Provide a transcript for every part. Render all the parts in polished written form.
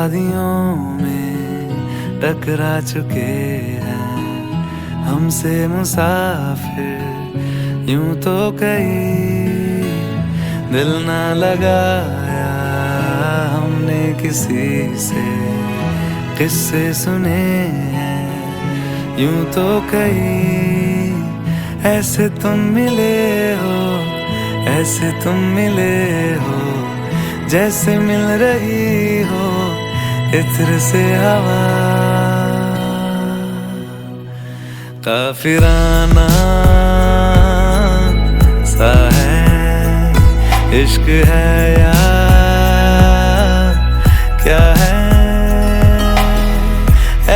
वादियों में टकरा चुके हैं हमसे मुसाफिर यूं तो कहीं दिल ना लगाया हमने किसी से किस्से सुने हैं यूं तो कहीं ऐसे तुम मिले हो ऐसे तुम मिले हो जैसे मिल रही हो इत्र से हवा काफिराना सा है इश्क है या क्या है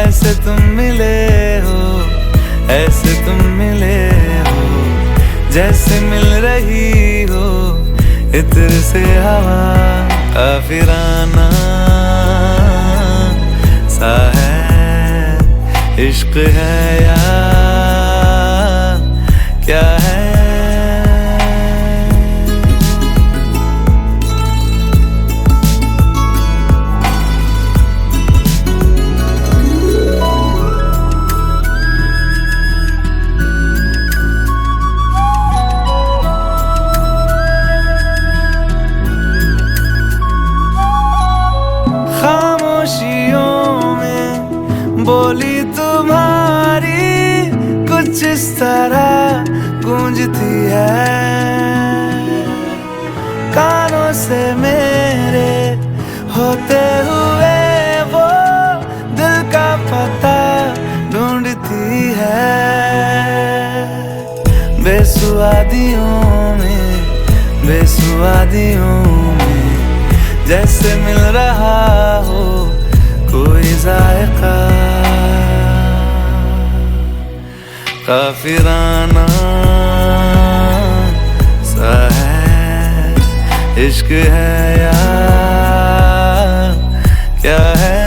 ऐसे तुम मिले हो ऐसे तुम मिले हो जैसे मिल रही हो इत्र से हवा काफिराना सा है इश्क है या क्या है बोली तुम्हारी कुछ इस तरह गूंजती है कानों से मेरे होते हुए वो दिल का पता ढूंढती है बेसुआदियों में जैसे मिल रहा हो कोई जायका काफिराना सा है इश्क है या क्या है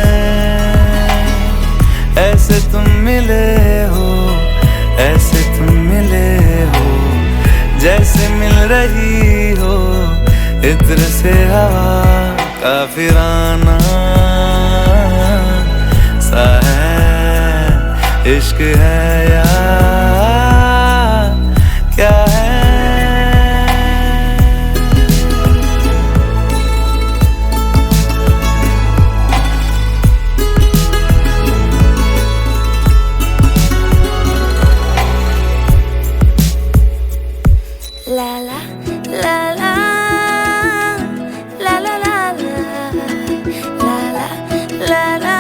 ऐसे तुम मिले हो ऐसे तुम मिले हो जैसे मिल रही हो इत्र से हवा काफिराना सा है इश्क है या क्या है ला ला ला ला ला ला ला ला ला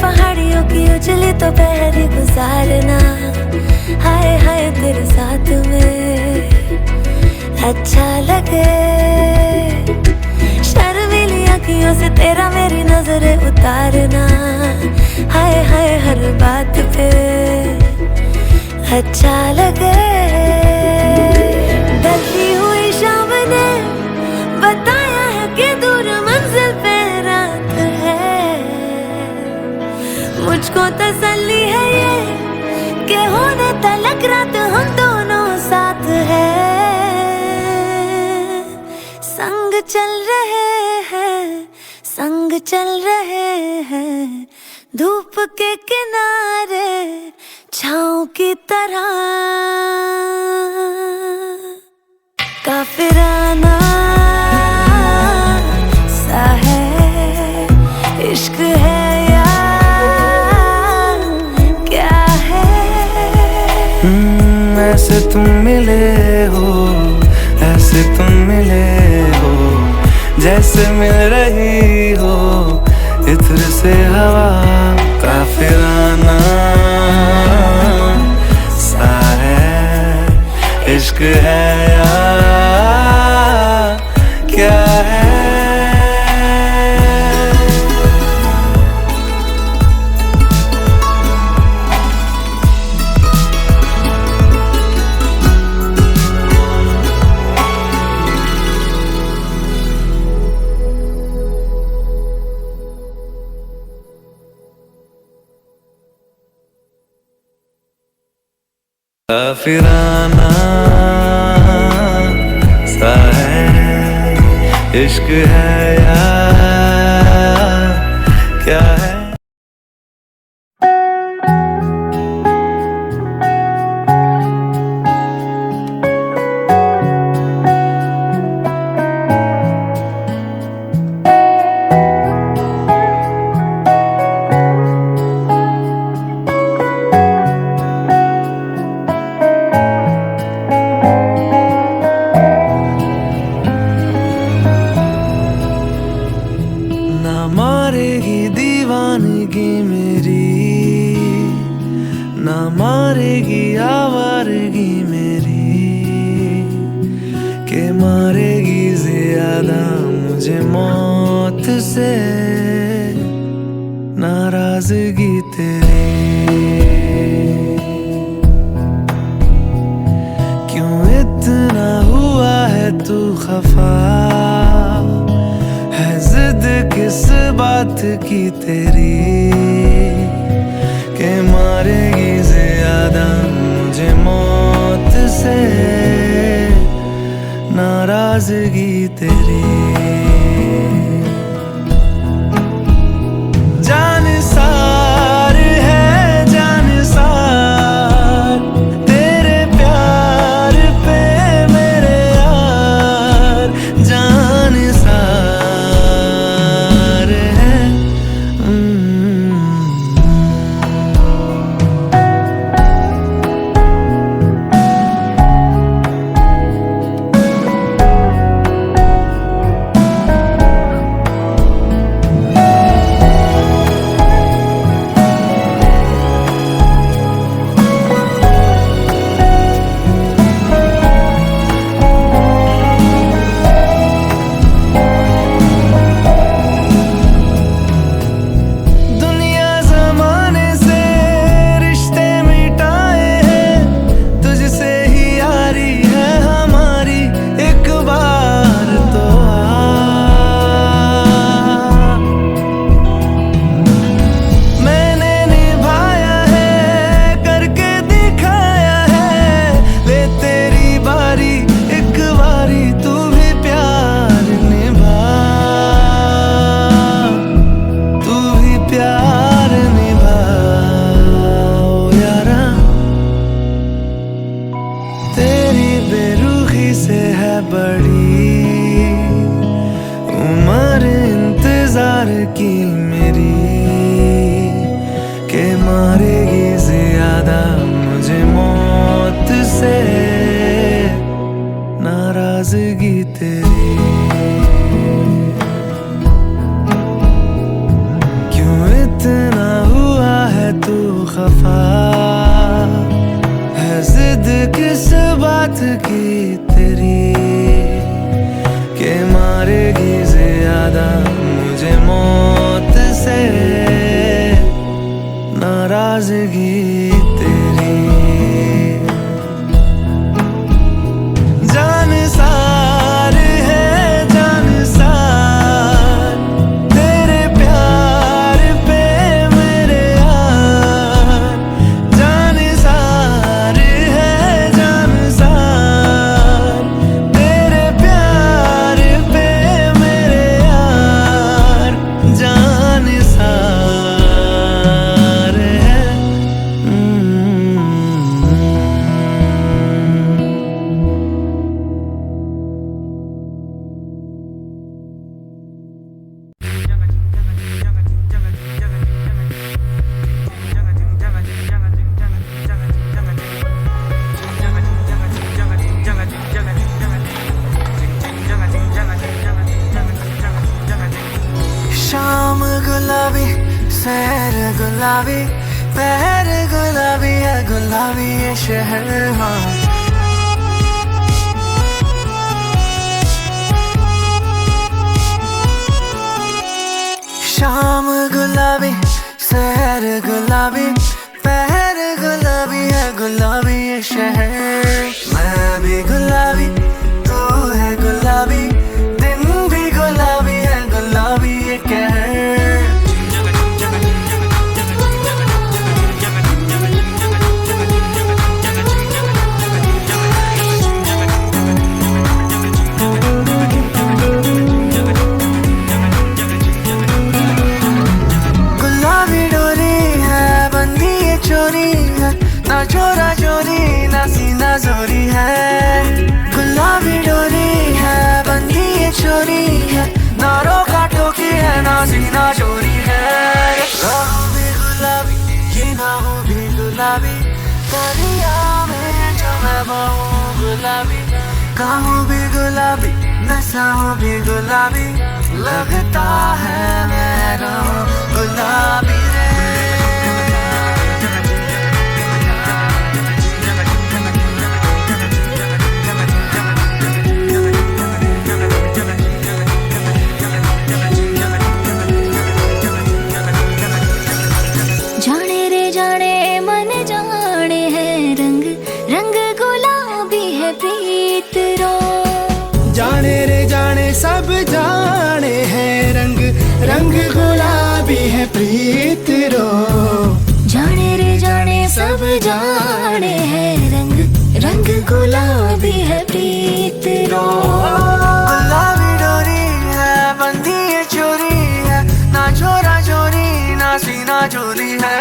पहाड़ियों की उजली तो पहरी गुजारना हाय हाय तेरे साथ में अच्छा लगे शर्मीली आँखियों से तेरा मेरी नजरें उतारना हाय हाय हर बात पे अच्छा लगे ढलती हुई शाम ने बताया है कि दूर मंजिल पे रात है मुझको तसल्ली है ये कि होने तलक रात हम दोनों साथ है संग चल रहे हैं धूप के किनारे छाँव की तरह काफिराना सा है इश्क है ऐसे तुम मिले हो ऐसे तुम मिले हो जैसे मिल रही हो इत्र से हवा काफिराना सा है इश्क है या क्या है काफिराना सा है इश्क है या क्या है। मारेगी दीवानगी मेरी, ना मारेगी आवारगी मेरी, के मारेगी ज्यादा मुझे मौत से नाराजगी तेरी। क्यों इतना हुआ है तू खफा, है जिद किस बात की तेरी, के मारेगी ज्यादा मुझे मौत से नाराजगी तेरी। जान सार है जान सार तेरे प्यार पे मेरे यार, जान सार है। की मेरी, के मारेगी ज्यादा मुझे मौत से नाराजगी तेरी। क्यों इतना हुआ है तू खफा, है जिद किस बात की तेरी, के मारेगी ज्यादा मुझे मौत से नाराजगी तेरी। जान सार है जान सार तेरे प्यार पे मेरे यार, जान सार है जान सार तेरे प्यार पे मेरे यार, जान सार है। शाम गुलाबी सैर गुलाबी पैर गुलाबी है गुलाबी ये शहर। हाँ शाम गुलाबी सैर गुलाबी पैर गुलाबी है गुलाबी ये शहर। मैं भी गुलाबी तू है गुलाबी, दिन भी गुलाबी है गुलाबी ये कहर। डोरी है, ना रोका टोकी है, ना सीना चोरी है। राहों भी गुलाबी, ये नाहों भी गुलाबी, दरिया में जो मैं बहूं गुलाबी। काहों भी गुलाबी, नसाहों भी गुलाबी, लगता है मैं रहूं गुलाबी रे। जाने रे जाने मन जाने है रंग, रंग गुलाबी है प्रीत रो। जाने रे जाने सब जाने हैं रंग, रंग गुलाबी है प्रीत रो। जाने रे जाने सब जाने है रंग, रंग गुलाबी है प्रीत रो। गुलाबी डोरी है, बंधी है चोरी है, ना छोरा चोरी, ना सीना चोरी है।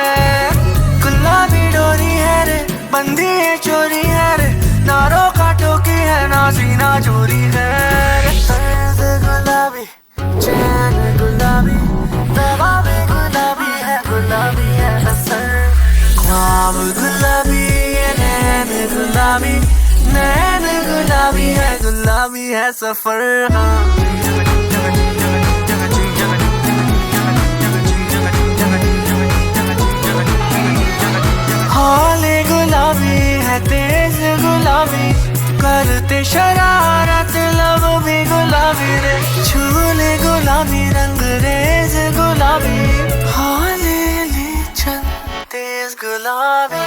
गुलाबी डोरी है रे, बंधी है चोरी है रे, ना रोका टोकी है, ना सीना चोरी है। सैद गुलाबी, चैन गुलाबी, दवा भी गुलाबी है असर। ख्वाब गुलाबी है, नैन गुलाबी, नैन गुलाबी है सफर। हाले गुलाबी है, तेज गुलाबी, करते शरारत लब भी गुलाबी रे। छूले गुलाबी, रंग रेज गुलाबी, हाले ले चल तेज गुलाबी।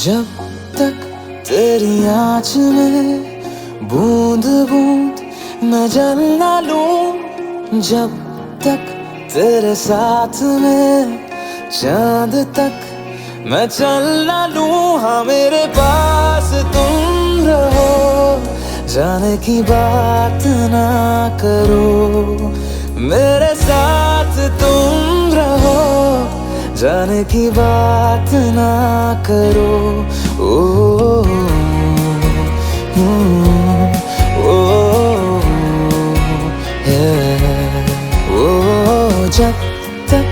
जब तक तेरी आँच में बूंद बूंद मैं जल ना लूं, जब तक तेरे साथ में चांद तक मैं चल ना लूं। हाँ मेरे पास तुम रहो, जाने की बात ना करो, मेरे साथ तुम रहो, जाने की बात ना करो। ओ, जब तक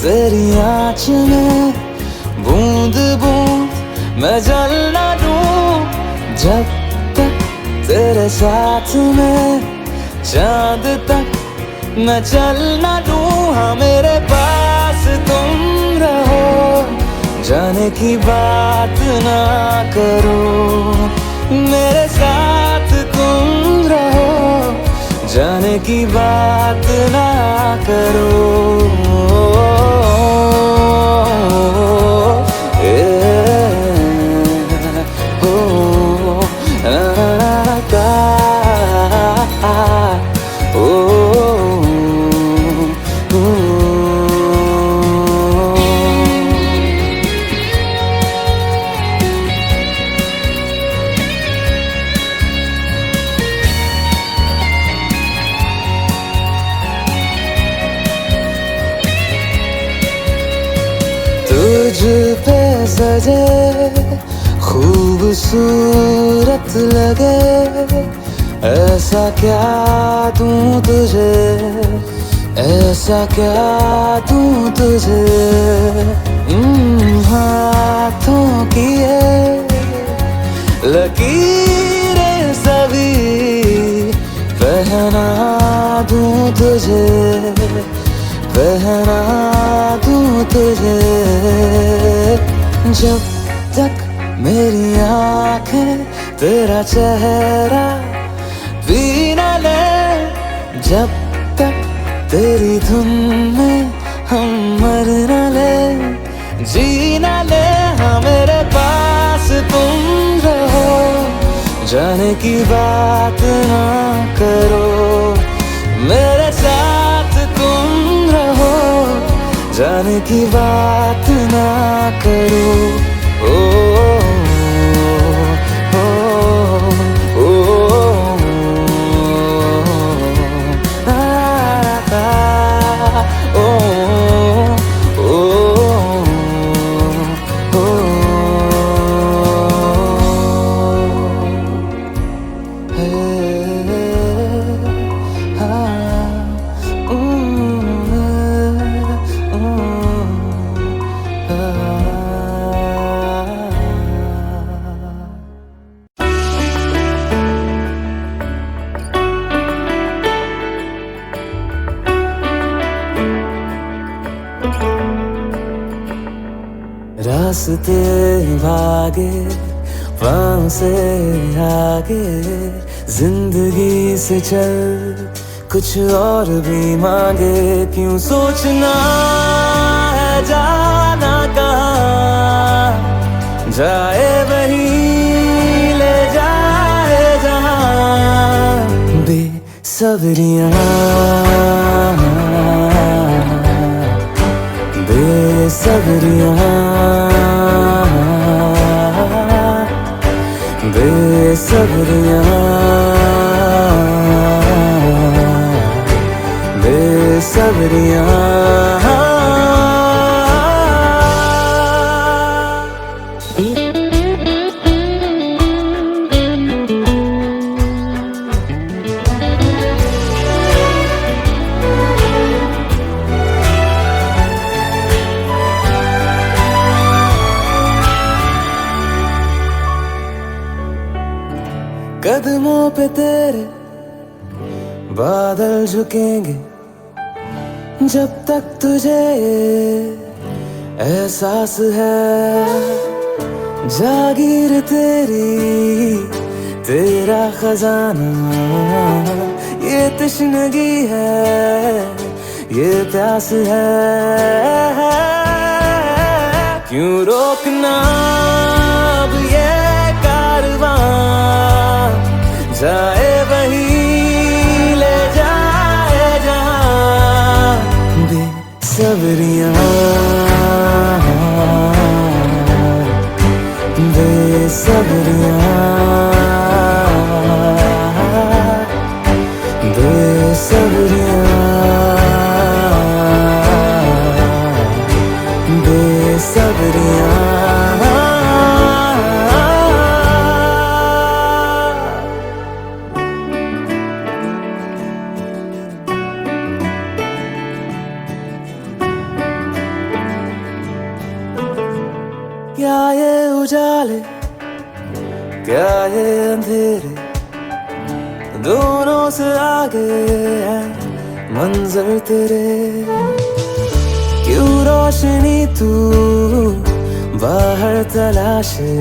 तेरी आँच में बूंद बूंद मैं जल ना लूं, जब तक तेरे साथ में चांद तक मैं चल ना लूं। हाँ मेरे पास तुम रहो, जाने की बात ना करो, मेरे साथ तुम रहो, जाने की बात ना करो। तुझ पे सजे खूबसूरत लगे ऐसा क्या दूं तुझे, ऐसा क्या दूं तुझे, हाथों की ये लकीरें सभी पहना दूं तुझे, पहना दूं तुझे। जब तक मेरी आंखें तेरा चेहरा भी न ले, जब तक तेरी धुन में हम मर न ले, जी न ले, हाँ मेरे पास तुम रहो, जाने की बात ना करो, मेरे साथ तुम रहो, जाने की बात ना करो। ओ रास्ते भागे पाँव से आगे, जिंदगी से चल कुछ और भी मांगे, क्यों सोचना है जाना कहाँ, जाए वहीं ले जाए जहाँ। बेसब्रियाँ बेसब्रियाँ बेसब्रियाँ बेसब्रियाँ। कदमों पे तेरे बादल झुकेंगे, जब तक तुझे एहसास है, जागीर तेरी तेरा खजाना, ये तश्नगी है, ये प्यास है, क्यों रोकना अब ये कारवां, जाए वहीं ले जाए जहाँ। बेसब्रियाँ बेसब्रियाँ बेसब्रियाँ बेसब्रियाँ। क्या ये उजाले क्या ये अंधेरे, दोनों से आगे है मंजर तेरे, क्यों रोशनी तू बाहर तलाशे,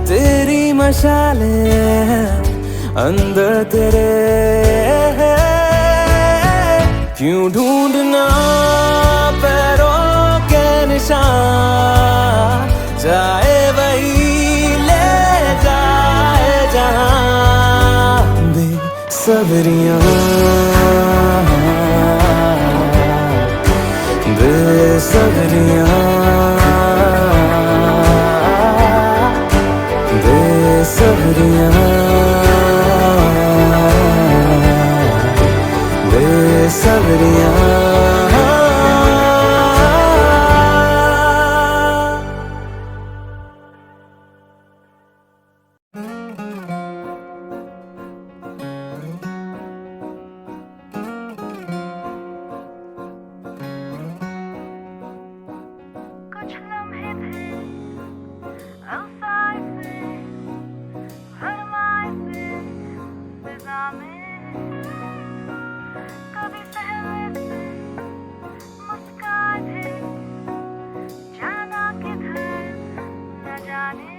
तेरी मशालें अंदर तेरे, क्यों ढूंढना पैरों के निशान, जाए वही ले जाए जहाँ। बेसब्रियाँ बेसब्रियाँ बेसब्रियाँ बेसब्रियाँ। में कभी सहमत मुस्कान है जाना किधर न जाने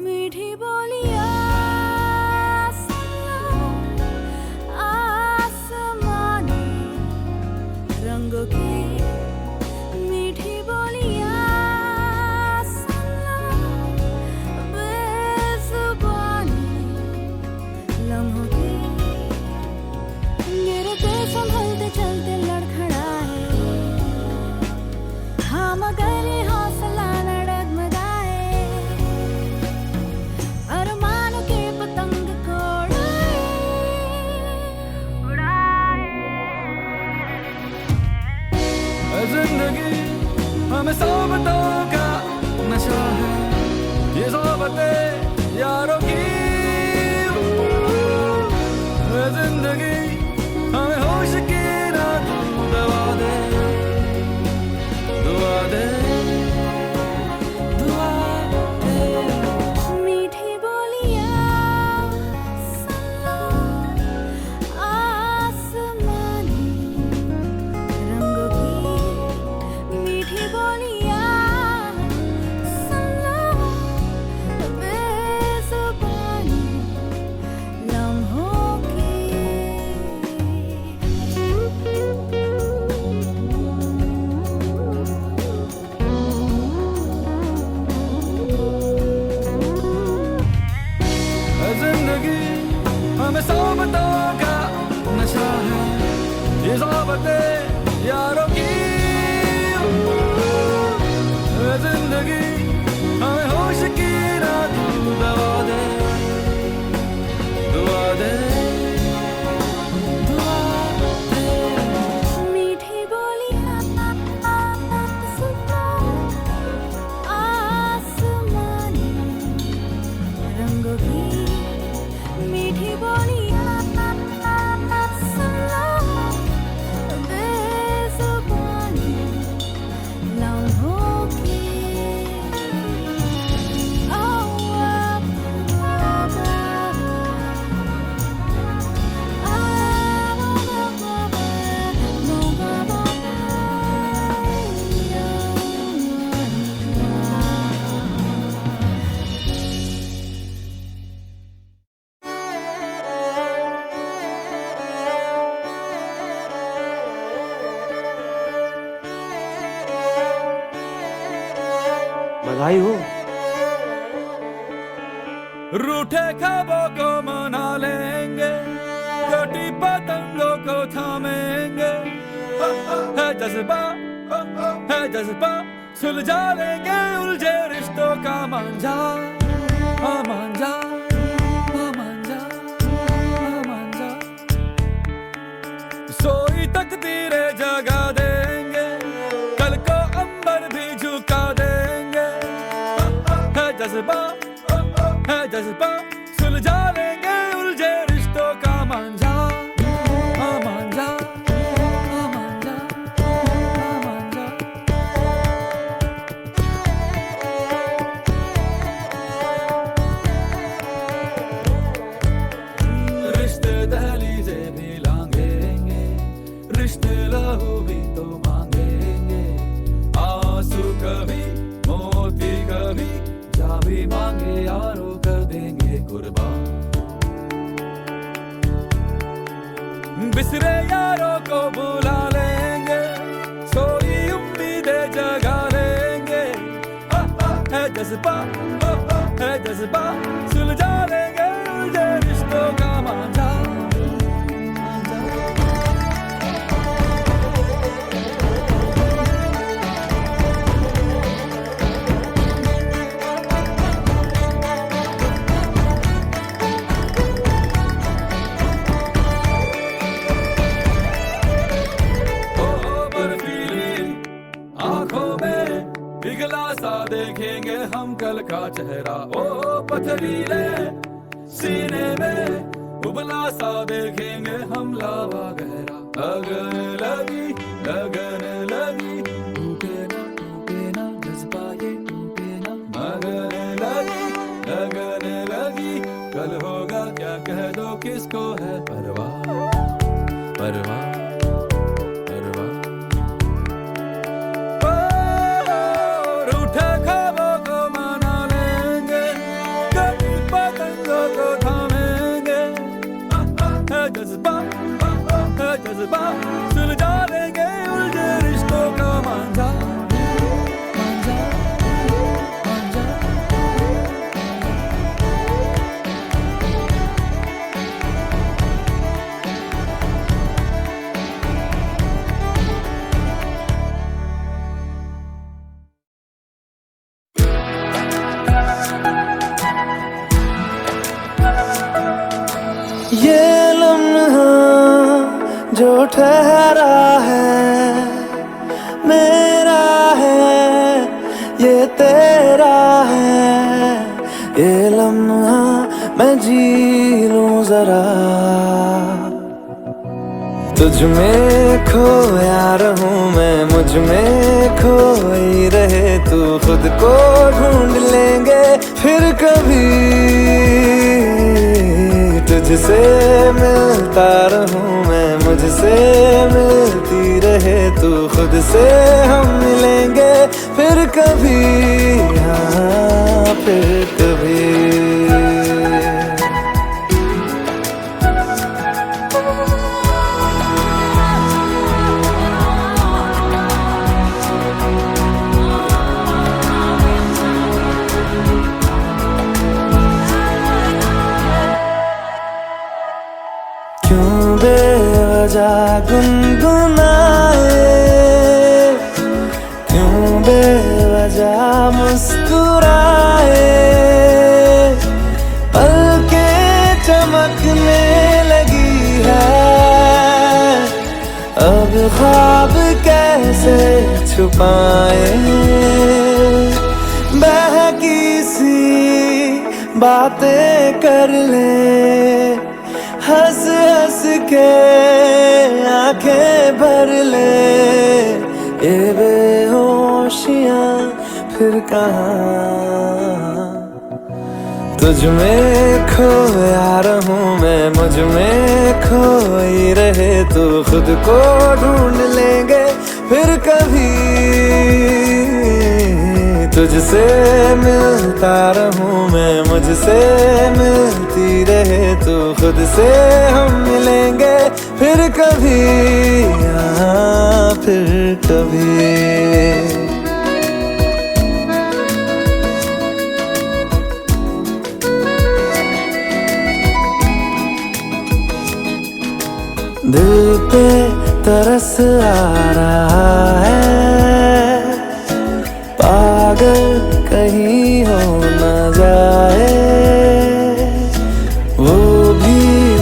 मीठी बोलिया आसमानी रंगों की मीठी बोलिया बेजुबानी लम्हों की गिरते संभलते चलते लड़खड़ाए हाँ मगर हौसला न डगमगाए अरमानों के पतंग को जिंदगी हमें सोबतों का नशा है ये सोबतें यारों की जिंदगी हमें होश की रात दवा दे दुआ दे दुआ दे मीठी बोलियां आसमानी रंगों की मीठी बोलियां बेजुबानी लम्हों की जिंदगी हमें सोबतों का नशा है ये सोबतें यारों की जिंदगी हमें होश की रात दवा दे दुआ दे दुआ दे मीठी बोलियां आसमानी रंगों की मीठी बोलियां बेजुबानी लम्हों की बधाई हो। रूठे ख्वाबों को मना लेंगे कटी पतंगों को थामेंगे है जज्बा सुलझा लेंगे उलझे रिश्तों का मांझा मांझा मांझा मांझा सोई तकदीरें जगा देंगे कल को अंबर भी झुका देंगे है जज्बा सुलझा लेंगे उलझे रिश्तों का मांझा मांझा मांझा मांझा रिश्ते दहलीज़े भी लांघेंगे रिश्ते लहू भी तो मांगेंगे आंसू कभी मोती कभी जा भी मांगे यारों कर देंगे कुर्बान बिसरे यारों को बुला लेंगे सोई उम्मीदें जगा लेंगे है जज्बा सुलझा लेंगे उलझे रिश्तों का मांझा पिघला सा देखेंगे हम कल का चेहरा ओ पथरीले सीने में उबला सा देखेंगे हम लावा गहरा अगर लगी लगन लगी टूटे ना जज्बा ये टूटे ना लगन लगी कल होगा क्या कह दो किसको है परवाह परवाह परवाह रूठे ख्वाबों को मना लेंगे कभी पतंगों को थामेंगे है जज्बा सुलझा देंगे उलझे रिश्तों का मांझा मांझा मांझा ये लम्हा जो ठहरा है मेरा है ये तेरा है ये लम्हा मैं जी लूं जरा तुझ में खोया रहूं मैं मुझ में खोई रहे तू खुद को ढूंढ लेंगे फिर कभी तुझसे मिलता रहूं मैं मुझसे मिलती रहे तू खुद से हम मिलेंगे फिर कभी हाँ फिर कभी बेवजह गुनगुनाए क्यों बेवजह मुस्कुराए पलकें चमकने लगी है अब ख्वाब कैसे छुपाए बहकी सी बातें कर ले हंस हंस के आंखें भर ले ये बेहोशियां फिर कहाँ तुझ में खोया रहूं मैं मुझ में खोई रहे तू खुद को ढूंढ लेंगे फिर कभी तुझसे मिलता रहूं मैं मुझसे मिलती रहे तू खुद से हम मिलेंगे फिर कभी हाँ फिर कभी दिल पे तरस आ रहा है पागल कहीं हो न जाए वो भी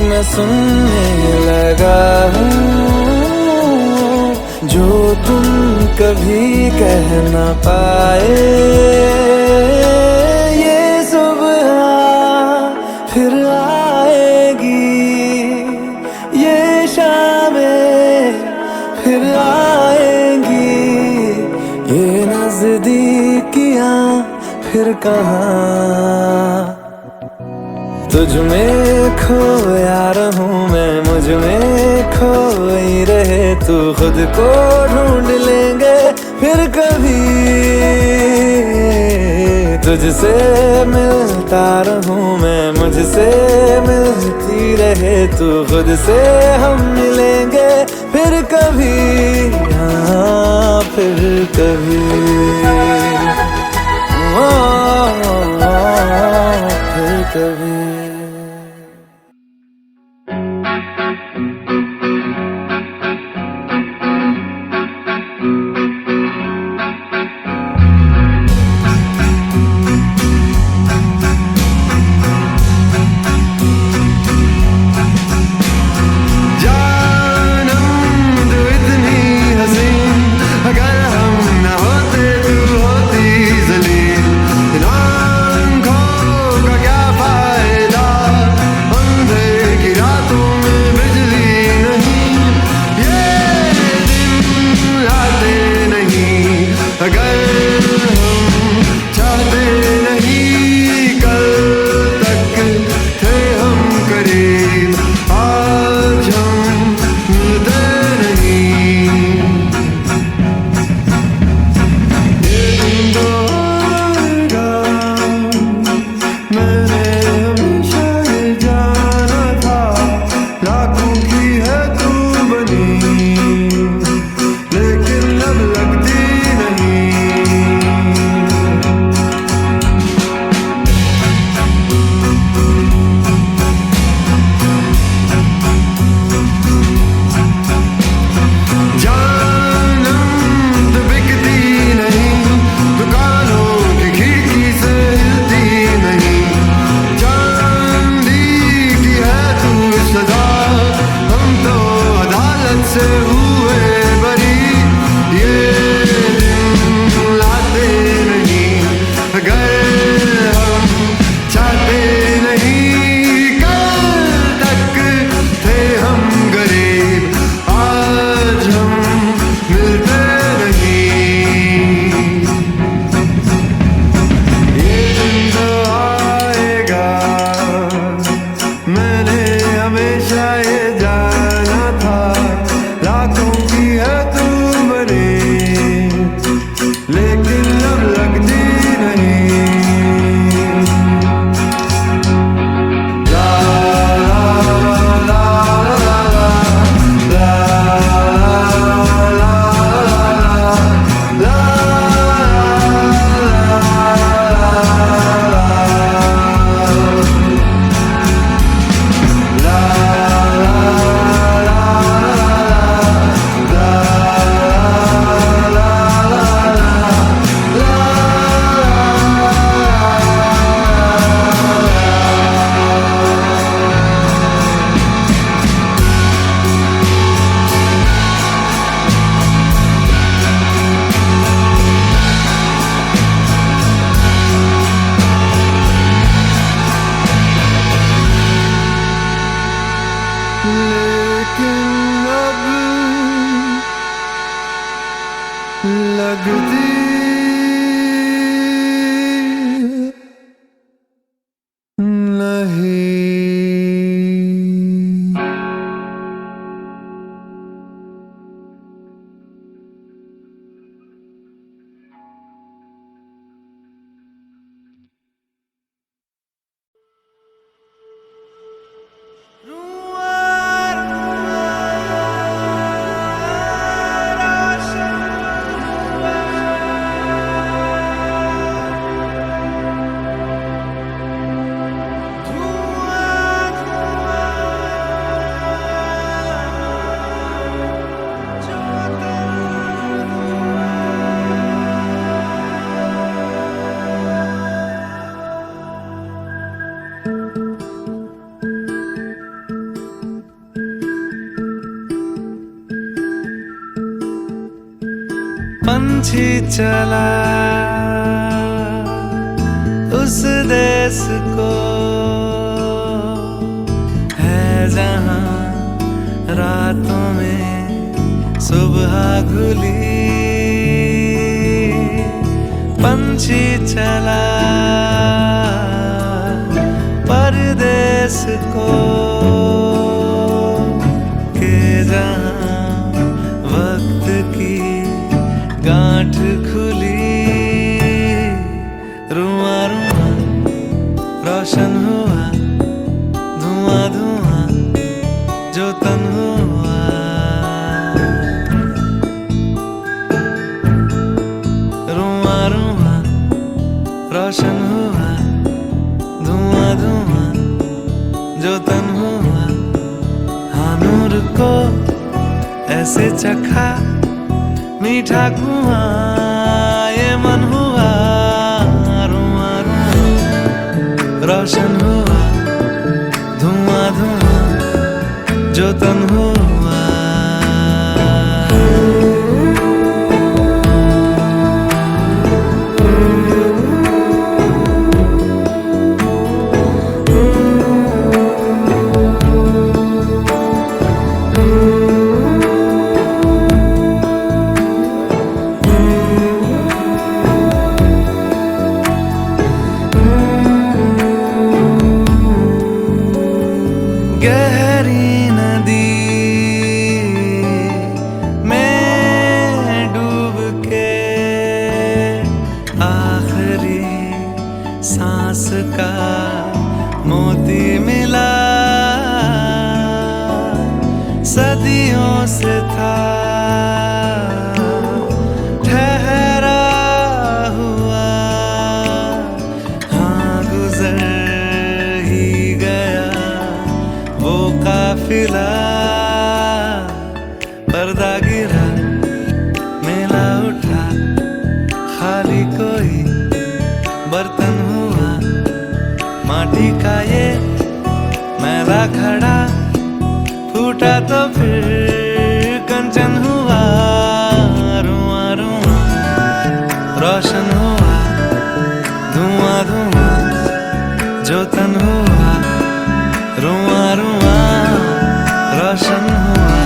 मैं सुनने लगा हूँ जो तुम कभी कह न पाए ये सुबह फिर आएगी ये शामें फिर आएंगी ये नजदीकियां फिर कहाँ तुझ में खोया रहूं मैं मुझ में खोई रहे तू खुद को ढूंढ लेंगे फिर कभी तुझसे मिलता रहूं मैं मुझसे मिलती रहे तू खुद से हम मिलेंगे फिर कभी हाँ फिर कभी फिर कभी इन आँखों का क्या फायदा लगती नहीं। पंछी चला उस देश को है जहां रातों में सुबह घुली। पंछी चला परदेश को के जहां वक्त की गांठ खुली। रुआ रुआ रोशन हुआ धुआं धुआं जो तन हुआ। रुआ रुआ रोशन हुआ धुआं धुआं जो तन हुआ। हाँ नूर को ऐसे चखा मीठा कुआं ये मन हुआ। रुआ रुआ रोशन हुआ धुआं धुआं जो तन हुआ। गहरी नदी में डूब के आखिरी सांस का मोती मिला। सदियों से था ठहरा हुआ। हाँ गुजर ही गया वो काफिला। पर्दा गिरा मेला उठा खाली कोई बर्तन हुआ। माटी का ये मैला घड़ा फूटा तो फिर कंचन हुआ। रुआ रुआ रोशन हुआ धुआं धुआं जो तन हुआ। रुआ रुआ रोशन हुआ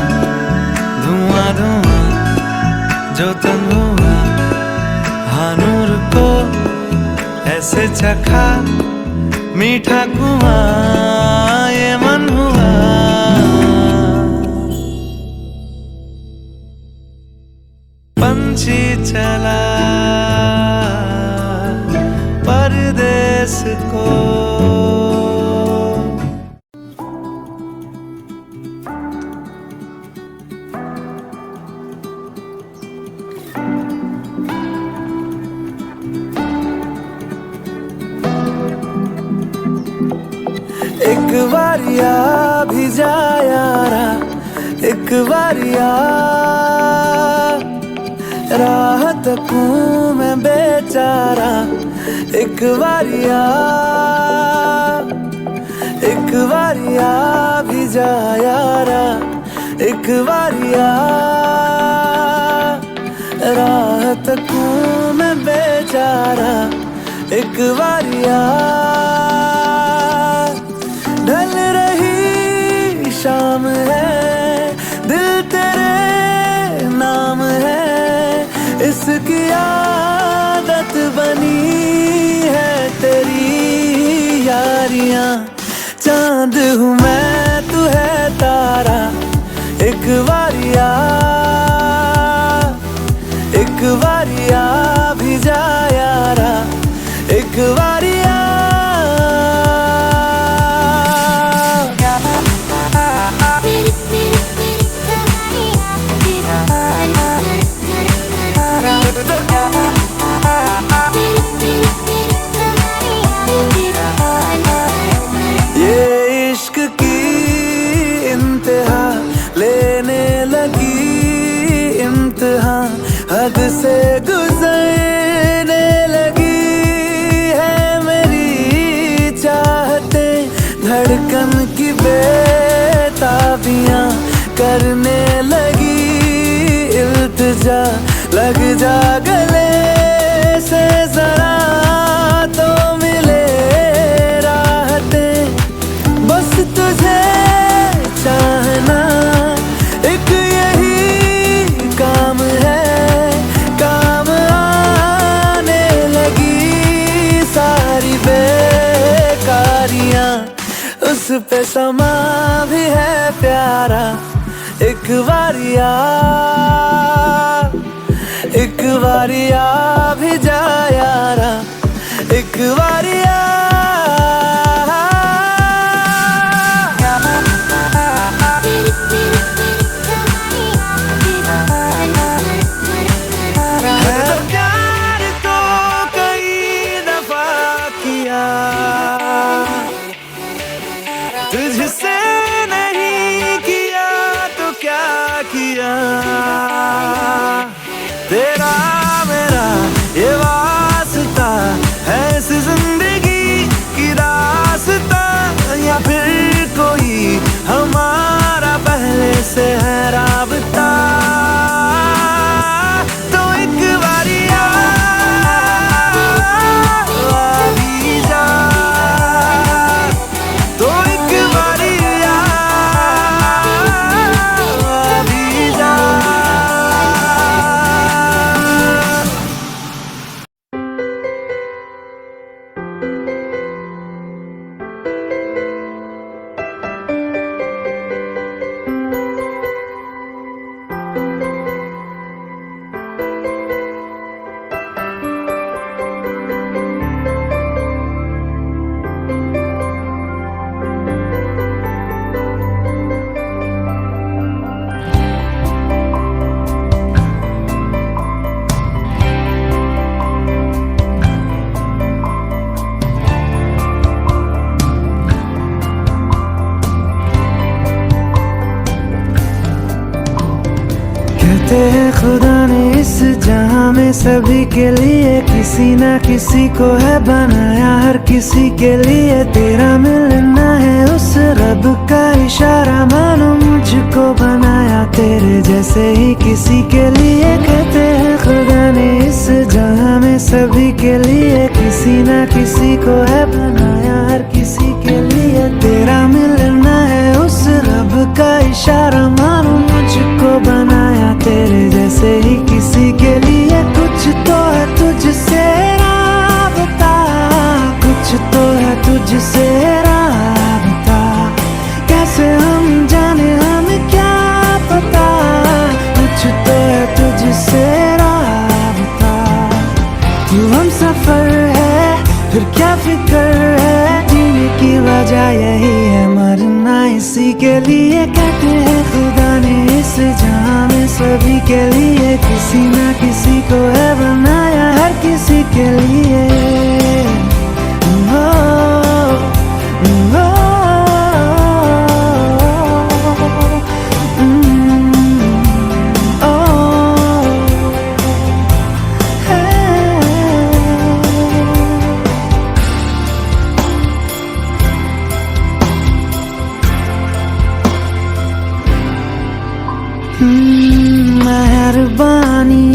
धुआं धुआं जो तन हुआ। हाँ नूर को ऐसे चखा मीठा कुआं ये मन हुआ। पंछी चला परदेश को। एक बारिया भी जा यारा एक बारिया राह तकूं मैं बेचारा। एक बारिया भी जा यारा एक बारिया राह तकूं मैं बेचारा। एक बारिया ढल रही शाम है दिल तेरे नाम है इसकी बारियां, चांद हूँ मैं तू है तारा। एक बारिया भी जा यारा, एक बारिया। ये इश्क की इंतहा लेने लगी, इम्तिहान हद से गुजरने लगी है मेरी चाहते। धड़कन की बेताबियां करने लगी, इल्तिजा लग जा गले से जरा तो मिले राहतें। बस तुझे चाहना एक यही काम है, काम आने लगी सारी बेकारियां। उस पे समा भी है प्यारा, एक बारिया भी जा यारा, एक बारिया। प्यार तो कई दफा किया, तुझसे नहीं किया तो क्या किया। तेरा मेरा ये वास्ता है इस जिंदगी की रास्ता, या फिर कोई हमारा पहले से है राबता। तो एक बारिया भी जा, तो एक बारिया भी जा। कहते हैं खुदा ने इस जहां में सभी के लिए किसी ना किसी को है बनाया, हर किसी के लिए तेरा मिलना है उस रब का इशारा। मानो मुझको बनाया तेरे जैसे ही किसी के लिए। कहते हैं खुदा ने इस जहां में सभी के लिए किसी ना किसी को है बनाया, हर किसी के लिए तेरा मिलना है उस रब का इशारा। मानो मुझको बनाया तेरे जैसे ही किसी के लिए। कुछ तो है तुझसे राबता, कुछ तो है तुझसे राबता। कैसे हम जाने हमें क्या पता, कुछ तो है तुझसे राबता। तू हम सफर है फिर क्या फिक्र है, जीने की वजह यही है मरना इसी के लिए। कहते हैं खुदा ने इस जहां में सभी के लिए किसी ना किसी को है बनाया, हर किसी के लिए। मेहरबानी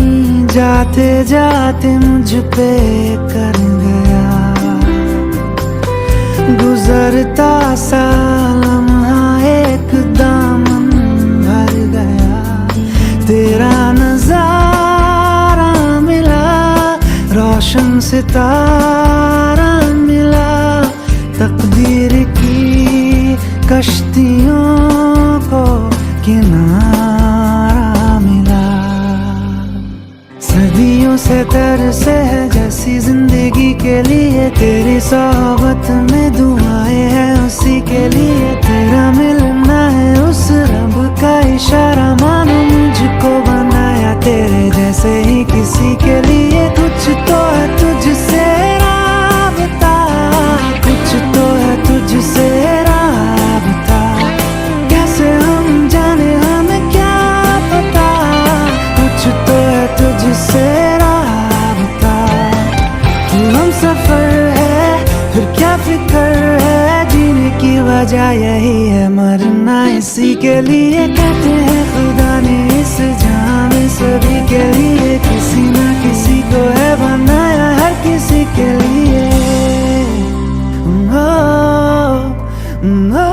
जाते जाते मुझ पे कर गया, गुजरता सा लम्हा एक दामन भर गया। तेरा नजारा मिला, रोशन सितारा मिला, तकदीर तकदीर की कश्तियों को किनारा मिला। सदियों से तरसे है जैसी जिंदगी के लिए, तेरी सोहबत में दुआएं हैं उसी के लिए। तेरा मिलना है उस रब का इशारा, मानो मुझको बनाया तेरे जैसे ही किसी के लिए। कुछ तो है तुझसे राबता, कुछ तो है तुझसे राबता, कैसे हम जाने हमें क्या पता। कुछ तो है तुझसे राबता, तू हम सफर है फिर क्या फिक्र है। जीने की वजह यही है, मरना इसी के लिए। कहते हैं खुदा ने इस जहां में सभी के लिए किसी ना किसी को है बनाया, हर किसी के लिए। ओ, ओ,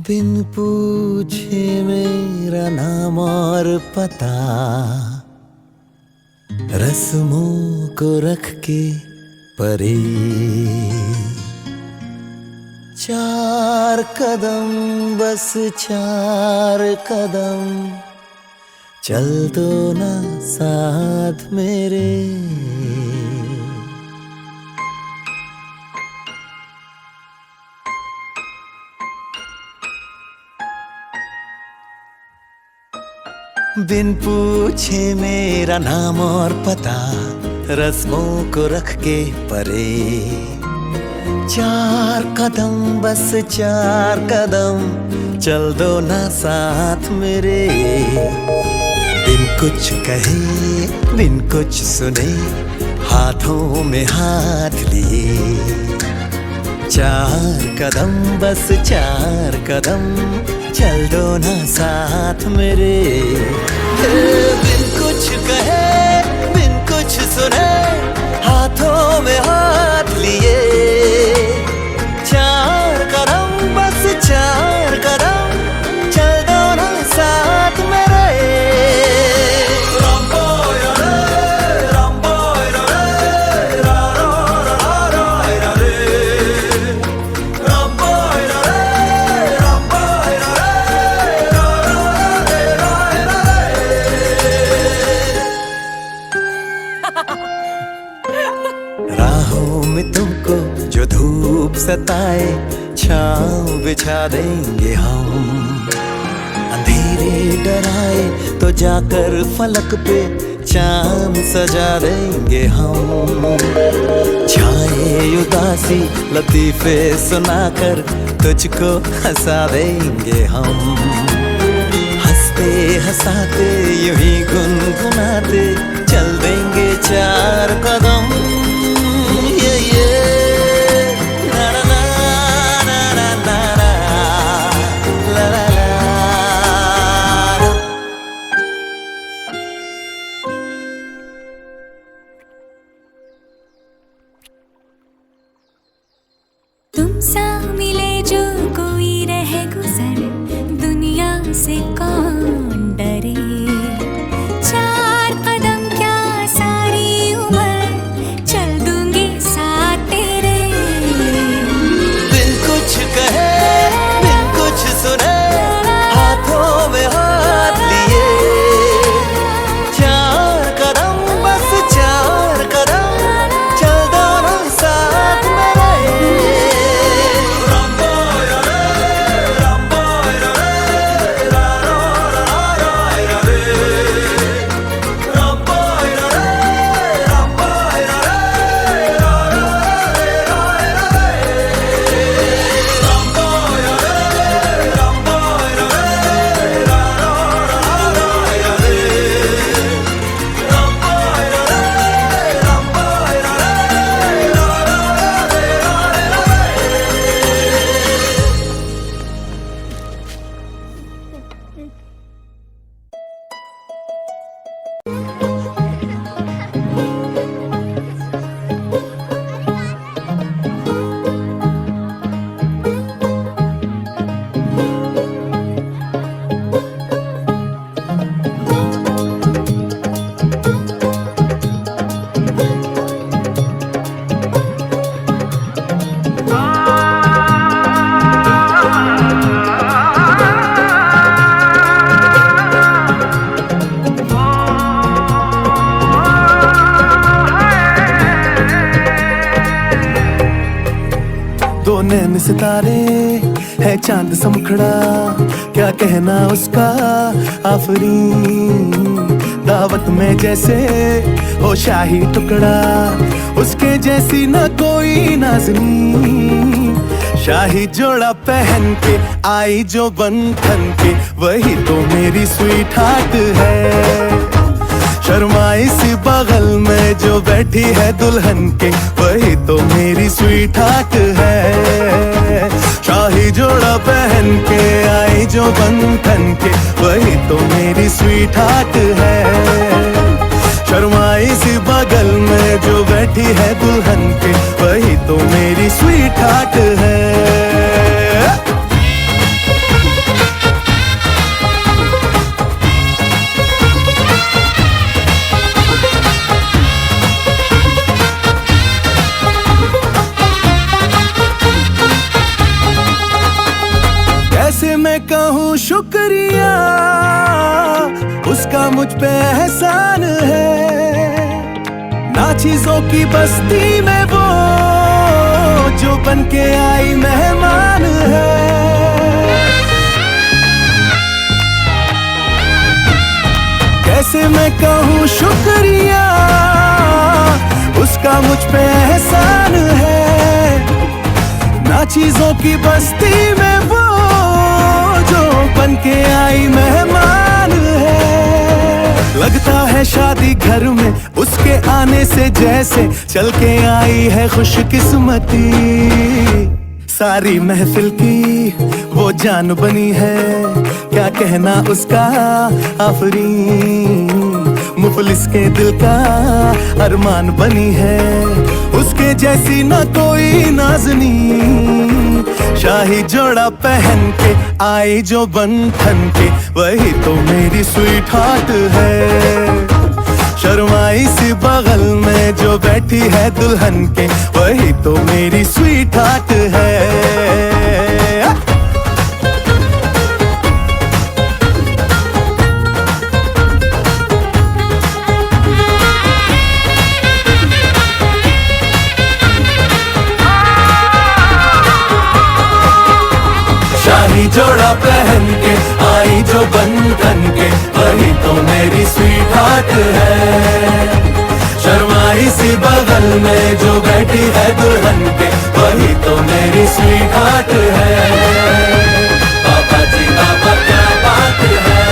बिन पूछे मेरा नाम और पता, रस्मों को रख के परे। चार कदम बस चार कदम, चल दो ना साथ मेरे। बिन पूछे मेरा नाम और पता, रस्मों को रख के परे। चार कदम बस चार कदम, चल दो ना साथ मेरे। बिन कुछ कहे बिन कुछ सुने, हाथों में हाथ लिए। चार कदम बस चार कदम, चल दो ना साथ मेरे। बिन कुछ कहे बिन कुछ सुने, हाथों में हाथ लिए। चार कदम बस चार कदम, चल दो ना साथ मेरे। राहों में तुमको जो धूप सताए, छाँव बिछा देंगे हम। अंधेरे डराए तो जाकर फलक पे चांद सजा देंगे हम। छाए उदासी लतीफे सुनाकर तुझको हंसा देंगे हम। हंसते हंसाते यूं ही गुनगुनाते चल देंगे चार कदम। ये ना ना ना ना ना ना ला ला ला। तुम सा मिले जो कोई रह गुजर, दुनिया से कौन डरे। चार कदम क्या सारी उम्र, नैन सितारे है चांद सा मुखड़ा, क्या कहना उसका आफरीन। दावत में जैसे हो शाही टुकड़ा, उसके जैसी न कोई नाज़नीन। शाही जोड़ा पहन के आई जो बंधन के, वही तो मेरी स्वीट हार्ट है। शर्माई सी बगल में जो बैठी है दुल्हन के, वही तो मेरी स्वीट हार्ट है। शाही जोड़ा पहन के आई जो बंधन के, वही तो मेरी स्वीट हार्ट है। शर्माई सी बगल में जो बैठी है दुल्हन के, वही तो मेरी स्वीट हार्ट है। कैसे मैं कहूँ शुक्रिया, उसका मुझ पे एहसान है। ना चीजों की बस्ती में वो जो बन के आई मेहमान है। कैसे मैं कहूँ शुक्रिया, उसका मुझ पे एहसान है। ना चीजों की बस्ती में वो जो बन के आई मेहमान है। लगता है शादी घर में उसके आने से जैसे चल के आई है खुशकिस्मती। सारी महफिल की वो जान बनी है, क्या कहना उसका आफरीन। मुफलिस के दिल का अरमान बनी है, उसके जैसी ना कोई नाज़नीन। शाही जोड़ा पहन के आई जो बंधन के, वही तो मेरी स्वीट हार्ट है। शर्माई सी बगल में जो बैठी है दुल्हन के, वही तो मेरी स्वीट हार्ट है। शाही जोड़ा पहन के आई जो बंधन के, वही तो मेरी स्वीट हार्ट है। शर्माई सी बगल में जो बैठी है दुल्हन के, वही तो मेरी स्वीट हार्ट है। बाबा जी बाबा क्या बात है,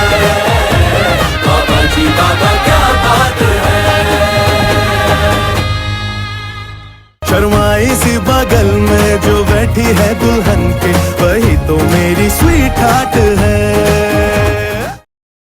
बाबा जी बाबा क्या बात है। शर्माई सी बगल में जो बैठी है दुल्हन के, वही तो मेरी स्वीट हार्ट है।